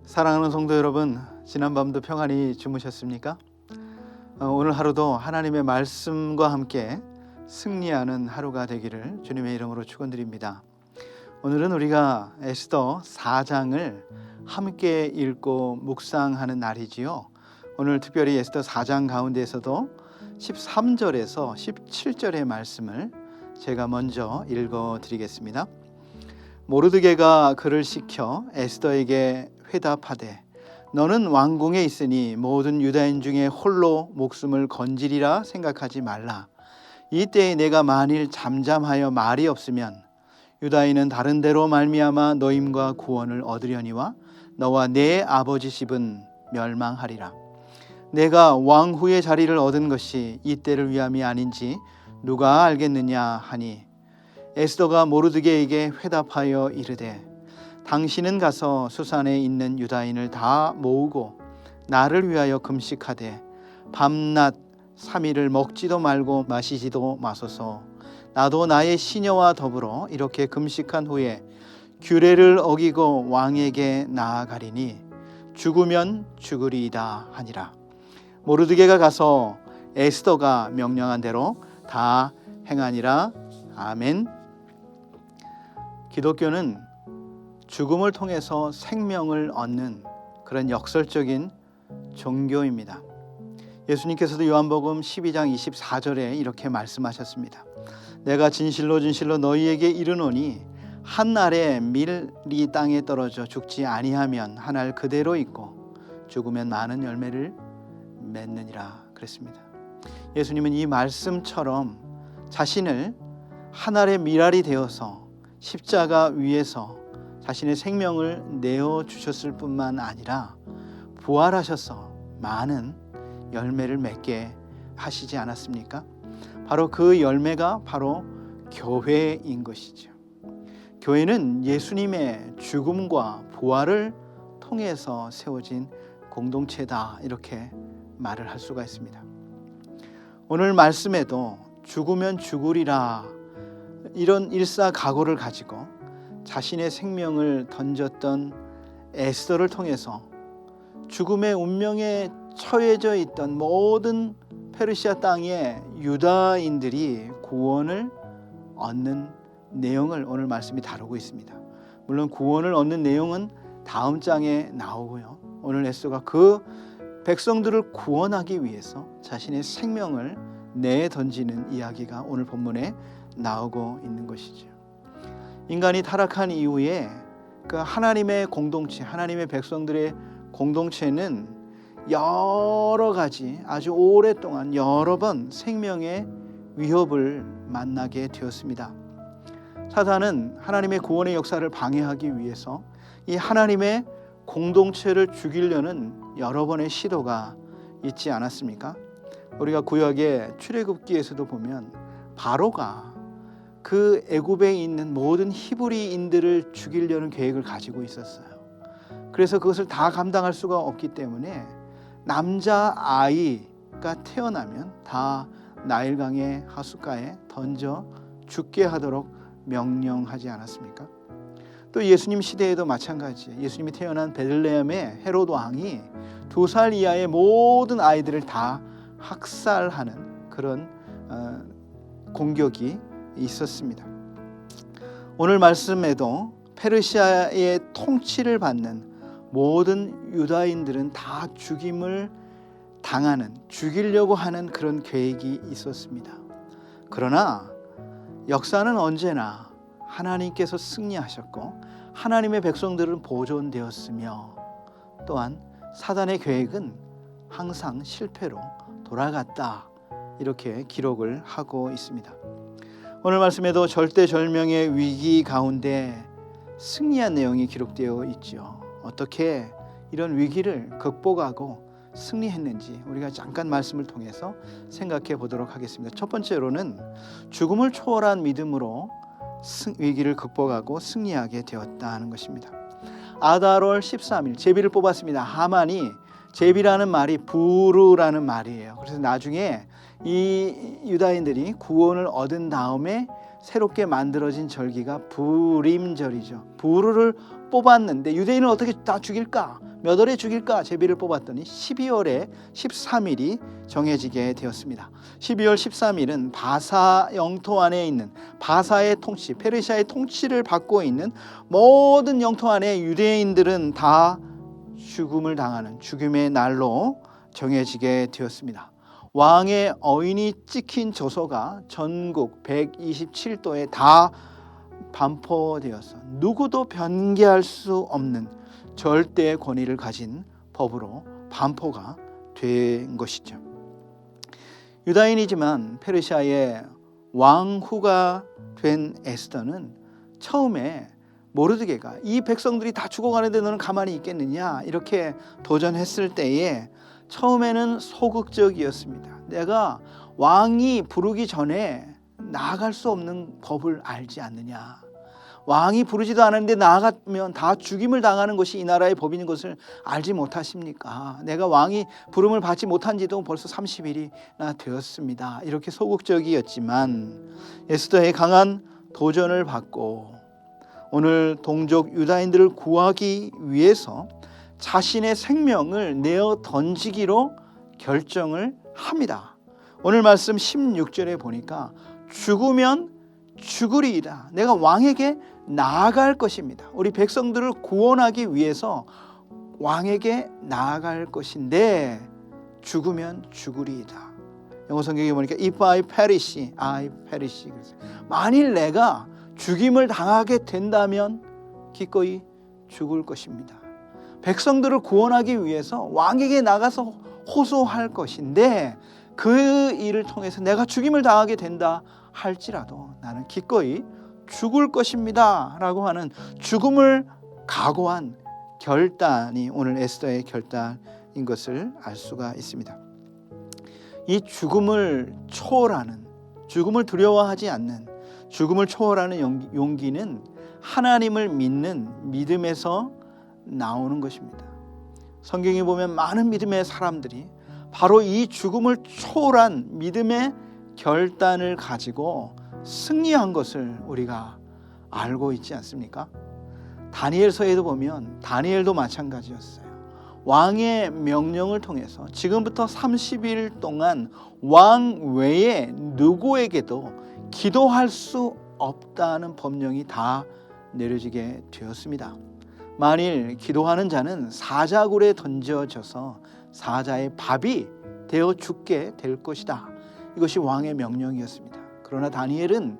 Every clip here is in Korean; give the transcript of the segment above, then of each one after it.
사랑하는 성도 여러분, 지난밤도 평안히 주무셨습니까? 오늘 하루도 하나님의 말씀과 함께 승리하는 하루가 되기를 주님의 이름으로 축원드립니다. 오늘은 우리가 에스더 4장을 함께 읽고 묵상하는 날이지요. 오늘 특별히 에스더 4장 가운데에서도 13절에서 17절의 말씀을 제가 먼저 읽어드리겠습니다. 모르드게가 그를 시켜 에스더에게 회답하되 너는 왕궁에 있으니 모든 유다인 중에 홀로 목숨을 건지리라 생각하지 말라. 이때에 내가 만일 잠잠하여 말이 없으면 유다인은 다른 데로 말미암아 노임과 구원을 얻으려니와 너와 내 아버지 집은 멸망하리라. 내가 왕후의 자리를 얻은 것이 이때를 위함이 아닌지 누가 알겠느냐 하니 에스더가 모르드게에게 회답하여 이르되 당신은 가서 수산에 있는 유다인을 다 모으고 나를 위하여 금식하되 밤낮 3일을 먹지도 말고 마시지도 마소서. 나도 나의 시녀와 더불어 이렇게 금식한 후에 규례를 어기고 왕에게 나아가리니 죽으면 죽으리이다 하니라. 모르드게가 가서 에스더가 명령한 대로 다 행하니라. 아멘. 기독교는 죽음을 통해서 생명을 얻는 그런 역설적인 종교입니다. 예수님께서도 요한복음 12장 24절에 이렇게 말씀하셨습니다. 내가 진실로 진실로 너희에게 이르노니 한 알에 밀이 땅에 떨어져 죽지 아니하면 한 알 그대로 있고 죽으면 많은 열매를 맺느니라 그랬습니다. 예수님은 이 말씀처럼 자신을 한 알의 밀알이 되어서 십자가 위에서 자신의 생명을 내어주셨을 뿐만 아니라 부활하셔서 많은 열매를 맺게 하시지 않았습니까? 바로 그 열매가 바로 교회인 것이죠. 교회는 예수님의 죽음과 부활을 통해서 세워진 공동체다, 이렇게 말을 할 수가 있습니다. 오늘 말씀에도 죽으면 죽으리라 이런 일사각오를 가지고 자신의 생명을 던졌던 에스더를 통해서 죽음의 운명에 처해져 있던 모든 페르시아 땅의 유다인들이 구원을 얻는 내용을 오늘 말씀이 다루고 있습니다. 물론 구원을 얻는 내용은 다음 장에 나오고요. 오늘 에스더가 그 백성들을 구원하기 위해서 자신의 생명을 내던지는 이야기가 오늘 본문에 나오고 있는 것이죠. 인간이 타락한 이후에 그 하나님의 공동체, 하나님의 백성들의 공동체는 여러 가지 아주 오랫동안 여러 번 생명의 위협을 만나게 되었습니다. 사단은 하나님의 구원의 역사를 방해하기 위해서 이 하나님의 공동체를 죽이려는 여러 번의 시도가 있지 않았습니까? 우리가 구약의 출애굽기에서도 보면 바로가 그 애굽에 있는 모든 히브리인들을 죽이려는 계획을 가지고 있었어요. 그래서 그것을 다 감당할 수가 없기 때문에 남자 아이가 태어나면 다 나일강의 하숫가에 던져 죽게 하도록 명령하지 않았습니까? 또 예수님 시대에도 마찬가지예요. 예수님이 태어난 베들레헴의 헤롯 왕이 2살 이하의 모든 아이들을 다 학살하는 그런 공격이 있었습니다. 오늘 말씀에도 페르시아의 통치를 받는 모든 유다인들은 다 죽임을 당하는, 죽이려고 하는 그런 계획이 있었습니다. 그러나 역사는 언제나 하나님께서 승리하셨고 하나님의 백성들은 보존되었으며 또한 사단의 계획은 항상 실패로 돌아갔다, 이렇게 기록을 하고 있습니다. 오늘 말씀에도 절대절명의 위기 가운데 승리한 내용이 기록되어 있죠. 어떻게 이런 위기를 극복하고 승리했는지 우리가 잠깐 말씀을 통해서 생각해 보도록 하겠습니다. 첫 번째로는 죽음을 초월한 믿음으로 위기를 극복하고 승리하게 되었다는 것입니다. 아달월 13일 제비를 뽑았습니다. 하만이, 제비라는 말이 부르라는 말이에요. 그래서 나중에 이 유다인들이 구원을 얻은 다음에 새롭게 만들어진 절기가 부림절이죠. 부르를 뽑았는데 유대인은 어떻게 다 죽일까? 몇 월에 죽일까? 제비를 뽑았더니 12월에 13일이 정해지게 되었습니다. 12월 13일은 바사 영토 안에 있는 바사의 통치, 페르시아의 통치를 받고 있는 모든 영토 안에 유대인들은 다 죽음을 당하는 죽음의 날로 정해지게 되었습니다. 왕의 어인이 찍힌 조서가 전국 127도에 다 반포되어서 누구도 변개할 수 없는 절대의 권위를 가진 법으로 반포가 된 것이죠. 유다인이지만 페르시아의 왕후가 된 에스더는 처음에 모르드게가 이 백성들이 다 죽어가는데 너는 가만히 있겠느냐 이렇게 도전했을 때에 처음에는 소극적이었습니다. 내가 왕이 부르기 전에 나아갈 수 없는 법을 알지 않느냐. 왕이 부르지도 않았는데 나아가면 다 죽임을 당하는 것이 이 나라의 법인 것을 알지 못하십니까? 내가 왕이 부름을 받지 못한 지도 벌써 30일이나 되었습니다. 이렇게 소극적이었지만 에스더의 강한 도전을 받고 오늘 동족 유다인들을 구하기 위해서 자신의 생명을 내어 던지기로 결정을 합니다. 오늘 말씀 16절에 보니까 죽으면 죽으리이다. 내가 왕에게 나아갈 것입니다. 우리 백성들을 구원하기 위해서 왕에게 나아갈 것인데 죽으면 죽으리이다. 영어 성경에 보니까 If I perish, I perish. 만일 내가 죽임을 당하게 된다면 기꺼이 죽을 것입니다. 백성들을 구원하기 위해서 왕에게 나가서 호소할 것인데 그 일을 통해서 내가 죽임을 당하게 된다 할지라도 나는 기꺼이 죽을 것입니다 라고 하는 죽음을 각오한 결단이 오늘 에스더의 결단인 것을 알 수가 있습니다. 이 죽음을 초월하는, 죽음을 두려워하지 않는, 죽음을 초월하는 용기는 하나님을 믿는 믿음에서 나오는 것입니다. 성경에 보면 많은 믿음의 사람들이 바로 이 죽음을 초월한 믿음의 결단을 가지고 승리한 것을 우리가 알고 있지 않습니까? 다니엘서에도 보면 다니엘도 마찬가지였어요. 왕의 명령을 통해서 지금부터 30일 동안 왕 외에 누구에게도 기도할 수 없다는 법령이 다 내려지게 되었습니다. 만일 기도하는 자는 사자굴에 던져져서 사자의 밥이 되어 죽게 될 것이다. 이것이 왕의 명령이었습니다. 그러나 다니엘은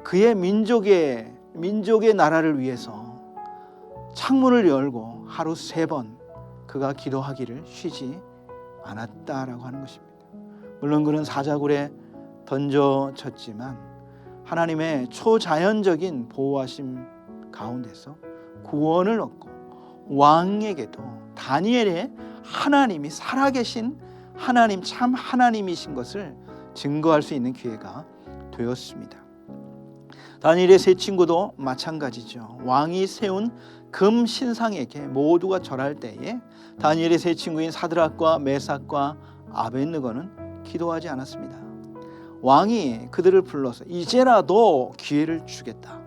그의 민족의 나라를 위해서 창문을 열고 하루 3번 그가 기도하기를 쉬지 않았다라고 하는 것입니다. 물론 그는 사자굴에 던져졌지만 하나님의 초자연적인 보호하심 가운데서 구원을 얻고 왕에게도 다니엘의 하나님이 살아계신 하나님, 참 하나님이신 것을 증거할 수 있는 기회가 되었습니다. 다니엘의 세 친구도 마찬가지죠. 왕이 세운 금 신상에게 모두가 절할 때에 다니엘의 세 친구인 사드락과 메삭과 아벳느고는 기도하지 않았습니다. 왕이 그들을 불러서 이제라도 기회를 주겠다.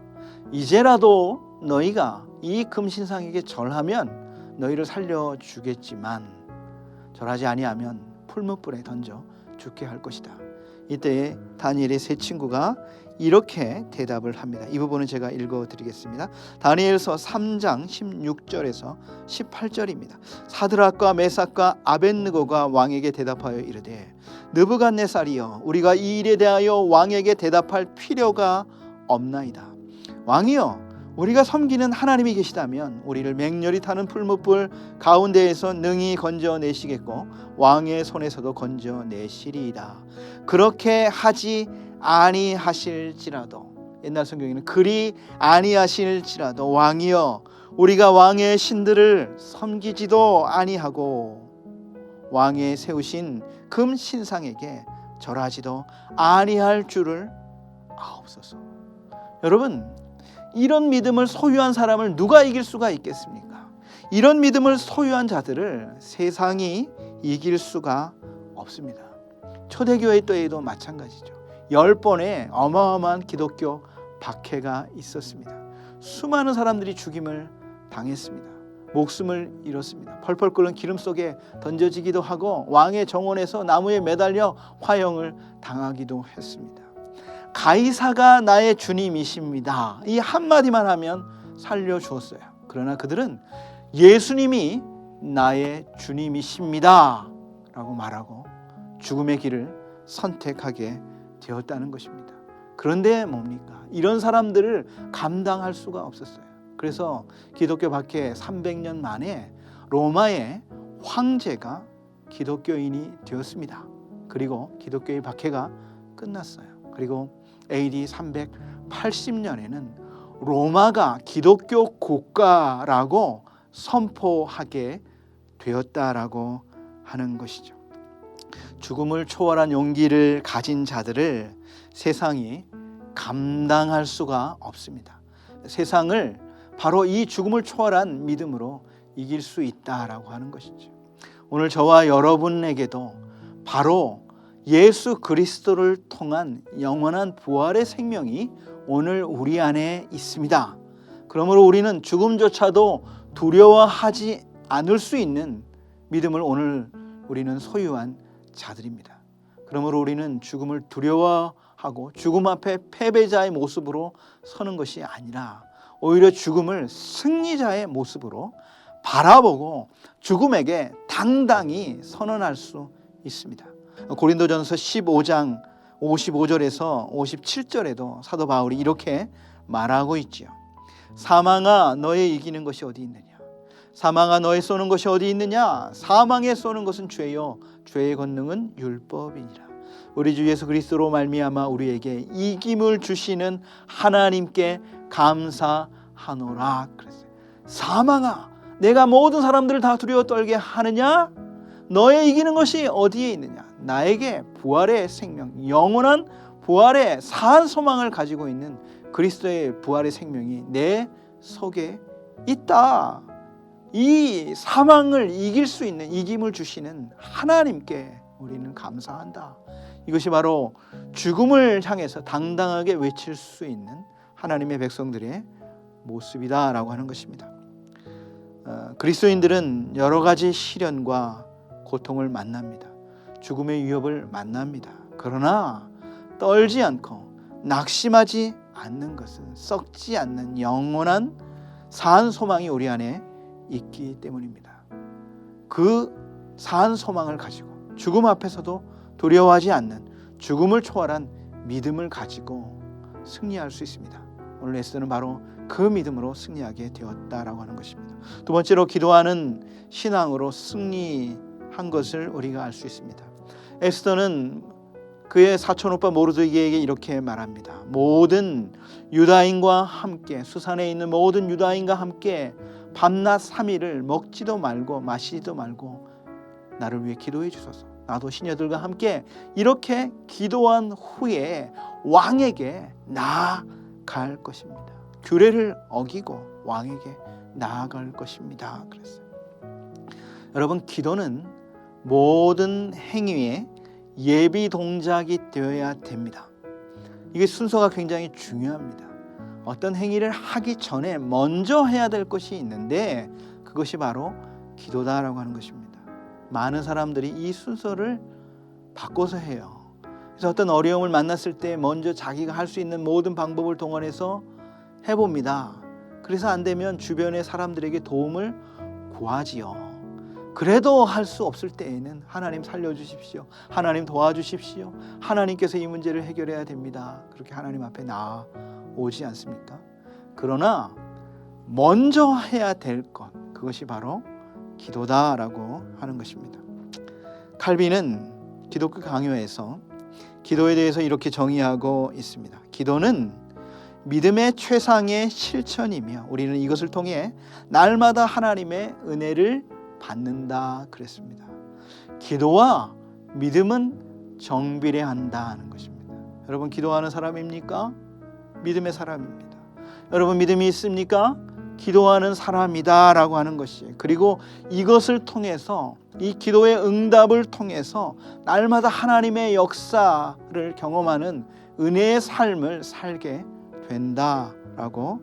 이제라도 너희가 이 금신상에게 절하면 너희를 살려주겠지만 절하지 아니하면 풀무불에 던져 죽게 할 것이다. 이때에 다니엘의 세 친구가 이렇게 대답을 합니다. 이 부분은 제가 읽어드리겠습니다. 다니엘서 3장 16절에서 18절입니다. 사드락과 메삭과 아벳느고가 왕에게 대답하여 이르되 느부갓네살이여 우리가 이 일에 대하여 왕에게 대답할 필요가 없나이다. 왕이여 우리가 섬기는 하나님이 계시다면 우리를 맹렬히 타는 풀무불 가운데에서 능히 건져내시겠고 왕의 손에서도 건져내시리이다. 그렇게 하지 아니하실지라도 옛날 성경에는 그리 아니하실지라도 왕이여 우리가 왕의 신들을 섬기지도 아니하고 왕의 세우신 금 신상에게 절하지도 아니할 줄을 아옵소서. 여러분 이런 믿음을 소유한 사람을 누가 이길 수가 있겠습니까? 이런 믿음을 소유한 자들을 세상이 이길 수가 없습니다. 초대교회 때에도 마찬가지죠. 10번의 어마어마한 기독교 박해가 있었습니다. 수많은 사람들이 죽임을 당했습니다. 목숨을 잃었습니다. 펄펄 끓는 기름 속에 던져지기도 하고 왕의 정원에서 나무에 매달려 화형을 당하기도 했습니다. 가이사가 나의 주님이십니다. 이 한마디만 하면 살려주었어요. 그러나 그들은 예수님이 나의 주님이십니다 라고 말하고 죽음의 길을 선택하게 되었다는 것입니다. 그런데 뭡니까? 이런 사람들을 감당할 수가 없었어요. 그래서 기독교 박해 300년 만에 로마의 황제가 기독교인이 되었습니다. 그리고 기독교의 박해가 끝났어요. 그리고 AD 380년에는 로마가 기독교 국가라고 선포하게 되었다라고 하는 것이죠. 죽음을 초월한 용기를 가진 자들을 세상이 감당할 수가 없습니다. 세상을 바로 이 죽음을 초월한 믿음으로 이길 수 있다라고 하는 것이죠. 오늘 저와 여러분에게도 바로 예수 그리스도를 통한 영원한 부활의 생명이 오늘 우리 안에 있습니다. 그러므로 우리는 죽음조차도 두려워하지 않을 수 있는 믿음을 오늘 우리는 소유한 자들입니다. 그러므로 우리는 죽음을 두려워하고 죽음 앞에 패배자의 모습으로 서는 것이 아니라 오히려 죽음을 승리자의 모습으로 바라보고 죽음에게 당당히 선언할 수 있습니다. 고린도전서 15장 55절에서 57절에도 사도 바울이 이렇게 말하고 있지요. 사망아 너의 이기는 것이 어디 있느냐? 사망아 너의 쏘는 것이 어디 있느냐? 사망에 쏘는 것은 죄요 죄의 권능은 율법이니라. 우리 주 예수 그리스도로 말미암아 우리에게 이김을 주시는 하나님께 감사하노라 그랬어요. 사망아 내가 모든 사람들을 다 두려워 떨게 하느냐? 너의 이기는 것이 어디에 있느냐? 나에게 부활의 생명, 영원한 부활의 사한 소망을 가지고 있는 그리스도의 부활의 생명이 내 속에 있다. 이 사망을 이길 수 있는 이김을 주시는 하나님께 우리는 감사한다. 이것이 바로 죽음을 향해서 당당하게 외칠 수 있는 하나님의 백성들의 모습이다라고 하는 것입니다. 그리스도인들은 여러 가지 시련과 고통을 만납니다. 죽음의 위협을 만납니다. 그러나 떨지 않고 낙심하지 않는 것은 썩지 않는 영원한 사한 소망이 우리 안에 있기 때문입니다. 그 사한 소망을 가지고 죽음 앞에서도 두려워하지 않는 죽음을 초월한 믿음을 가지고 승리할 수 있습니다. 오늘 에스더는 바로 그 믿음으로 승리하게 되었다라고 하는 것입니다. 두 번째로 기도하는 신앙으로 승리한 것을 우리가 알 수 있습니다. 에스더는 그의 사촌 오빠 모르드게에게 이렇게 말합니다. 모든 유다인과 함께 수산에 있는 모든 유다인과 함께 밤낮 3일을 먹지도 말고 마시지도 말고 나를 위해 기도해 주소서. 나도 시녀들과 함께 이렇게 기도한 후에 왕에게 나아갈 것입니다. 규례를 어기고 왕에게 나아갈 것입니다. 그랬어요. 여러분, 기도는 모든 행위의 예비 동작이 되어야 됩니다. 이게 순서가 굉장히 중요합니다. 어떤 행위를 하기 전에 먼저 해야 될 것이 있는데 그것이 바로 기도다라고 하는 것입니다. 많은 사람들이 이 순서를 바꿔서 해요. 그래서 어떤 어려움을 만났을 때 먼저 자기가 할 수 있는 모든 방법을 동원해서 해봅니다. 그래서 안 되면 주변의 사람들에게 도움을 구하지요. 그래도 할 수 없을 때에는 하나님 살려주십시오. 하나님 도와주십시오. 하나님께서 이 문제를 해결해야 됩니다. 그렇게 하나님 앞에 나오지 않습니까? 그러나 먼저 해야 될 것, 그것이 바로 기도다라고 하는 것입니다. 칼빈은 기독교 강요에서 기도에 대해서 이렇게 정의하고 있습니다. 기도는 믿음의 최상의 실천이며 우리는 이것을 통해 날마다 하나님의 은혜를 받는다 그랬습니다. 기도와 믿음은 정비례한다는 것입니다. 여러분, 기도하는 사람입니까? 믿음의 사람입니다. 여러분, 믿음이 있습니까? 기도하는 사람이다라고 하는 것이, 그리고 이것을 통해서, 이 기도의 응답을 통해서 날마다 하나님의 역사를 경험하는 은혜의 삶을 살게 된다라고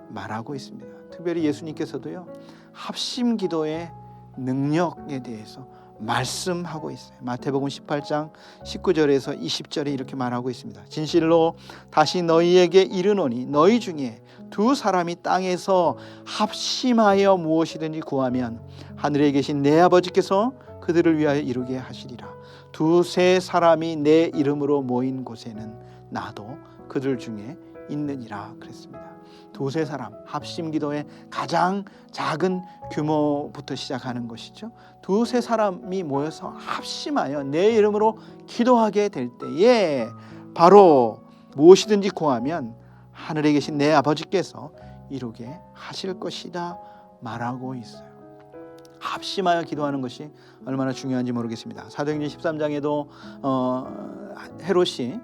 말하고 있습니다. 특별히 예수님께서도요, 합심 기도의 능력에 대해서 말씀하고 있어요. 마태복음 18장 19절에서 20절에 이렇게 말하고 있습니다. 진실로 다시 너희에게 이르노니 너희 중에 두 사람이 땅에서 합심하여 무엇이든지 구하면 하늘에 계신 내 아버지께서 그들을 위하여 이루게 하시리라. 두세 사람이 내 이름으로 모인 곳에는 나도 그들 중에 있느니라 그랬습니다. 두세 사람, 합심 기도의 가장 작은 규모부터 시작하는 것이죠. 두세 사람이 모여서 합심하여 내 이름으로 기도하게 될 때에 바로 무엇이든지 구하면 하늘에 계신 내 아버지께서 이루게 하실 것이다 말하고 있어요. 합심하여 기도하는 것이 얼마나 중요한지 모르겠습니다. 사도행전 13장에도 헤롯이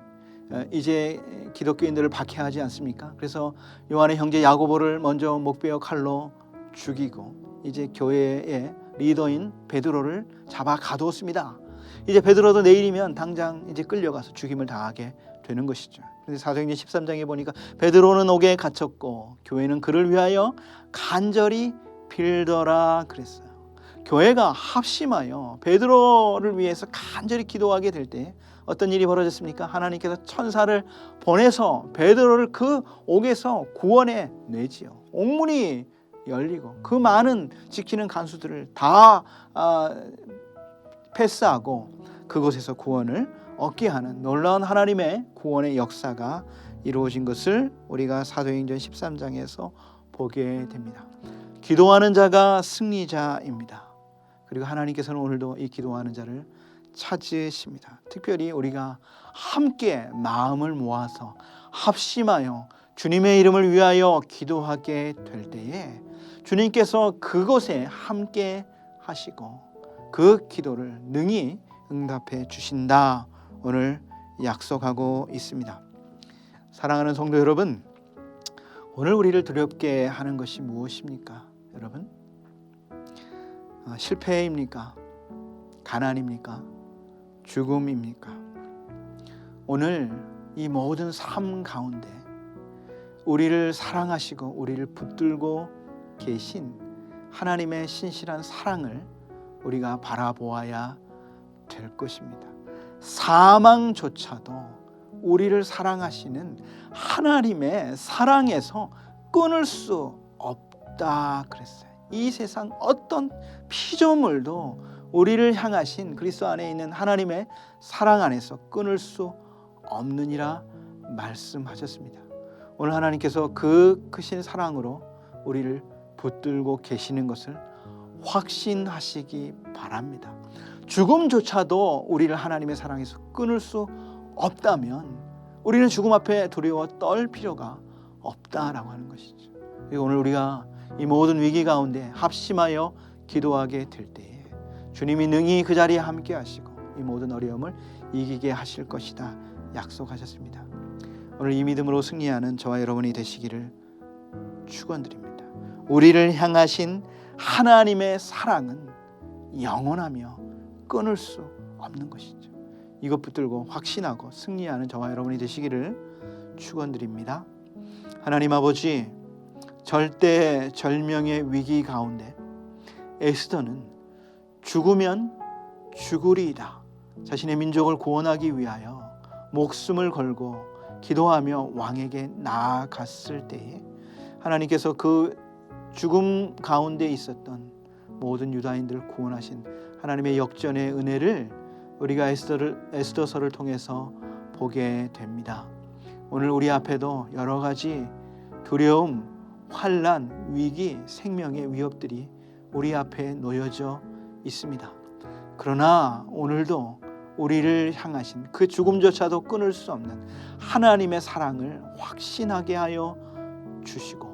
이제 기독교인들을 박해하지 않습니까? 그래서 요한의 형제 야고보를 먼저 목베어 칼로 죽이고 이제 교회의 리더인 베드로를 잡아 가두었습니다. 이제 베드로도 내일이면 당장 이제 끌려가서 죽임을 당하게 되는 것이죠. 그런데 사도행전 13장에 보니까 베드로는 옥에 갇혔고 교회는 그를 위하여 간절히 빌더라 그랬어요. 교회가 합심하여 베드로를 위해서 간절히 기도하게 될 때 어떤 일이 벌어졌습니까? 하나님께서 천사를 보내서 베드로를 그 옥에서 구원해 내지요. 옥문이 열리고 그 많은 지키는 간수들을 다 패스하고 그곳에서 구원을 얻게 하는 놀라운 하나님의 구원의 역사가 이루어진 것을 우리가 사도행전 13장에서 보게 됩니다. 기도하는 자가 승리자입니다. 그리고 하나님께서는 오늘도 이 기도하는 자를 찾으십니다. 특별히 우리가 함께 마음을 모아서 합심하여 주님의 이름을 위하여 기도하게 될 때에 주님께서 그곳에 함께 하시고 그 기도를 능히 응답해 주신다 오늘 약속하고 있습니다. 사랑하는 성도 여러분, 오늘 우리를 두렵게 하는 것이 무엇입니까? 여러분, 실패입니까? 가난입니까? 죽음입니까? 오늘 이 모든 삶 가운데 우리를 사랑하시고 우리를 붙들고 계신 하나님의 신실한 사랑을 우리가 바라보아야 될 것입니다. 사망조차도 우리를 사랑하시는 하나님의 사랑에서 끊을 수 없다 그랬어요. 이 세상 어떤 피조물도 우리를 향하신 그리스도 안에 있는 하나님의 사랑 안에서 끊을 수 없느니라 말씀하셨습니다. 오늘 하나님께서 그 크신 사랑으로 우리를 붙들고 계시는 것을 확신하시기 바랍니다. 죽음조차도 우리를 하나님의 사랑에서 끊을 수 없다면 우리는 죽음 앞에 두려워 떨 필요가 없다라고 하는 것이죠. 그리고 오늘 우리가 이 모든 위기 가운데 합심하여 기도하게 될 때에 주님이 능히 그 자리에 함께 하시고 이 모든 어려움을 이기게 하실 것이다 약속하셨습니다. 오늘 이 믿음으로 승리하는 저와 여러분이 되시기를 축원드립니다. 우리를 향하신 하나님의 사랑은 영원하며 끊을 수 없는 것이죠. 이것 붙들고 확신하고 승리하는 저와 여러분이 되시기를 축원드립니다. 하나님 아버지, 절대절명의 위기 가운데 에스더는 죽으면 죽으리이다. 자신의 민족을 구원하기 위하여 목숨을 걸고 기도하며 왕에게 나아갔을 때에 하나님께서 그 죽음 가운데 있었던 모든 유다인들을 구원하신 하나님의 역전의 은혜를 우리가 에스더서를 통해서 보게 됩니다. 오늘 우리 앞에도 여러 가지 두려움, 환난, 위기, 생명의 위협들이 우리 앞에 놓여져 있습니다. 그러나 오늘도 우리를 향하신 그 죽음조차도 끊을 수 없는 하나님의 사랑을 확신하게 하여 주시고,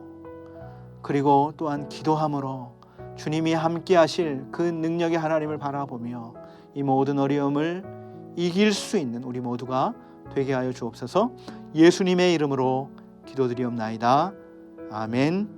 그리고 또한 기도함으로 주님이 함께 하실 그 능력의 하나님을 바라보며 이 모든 어려움을 이길 수 있는 우리 모두가 되게 하여 주옵소서. 예수님의 이름으로 기도드리옵나이다. 아멘.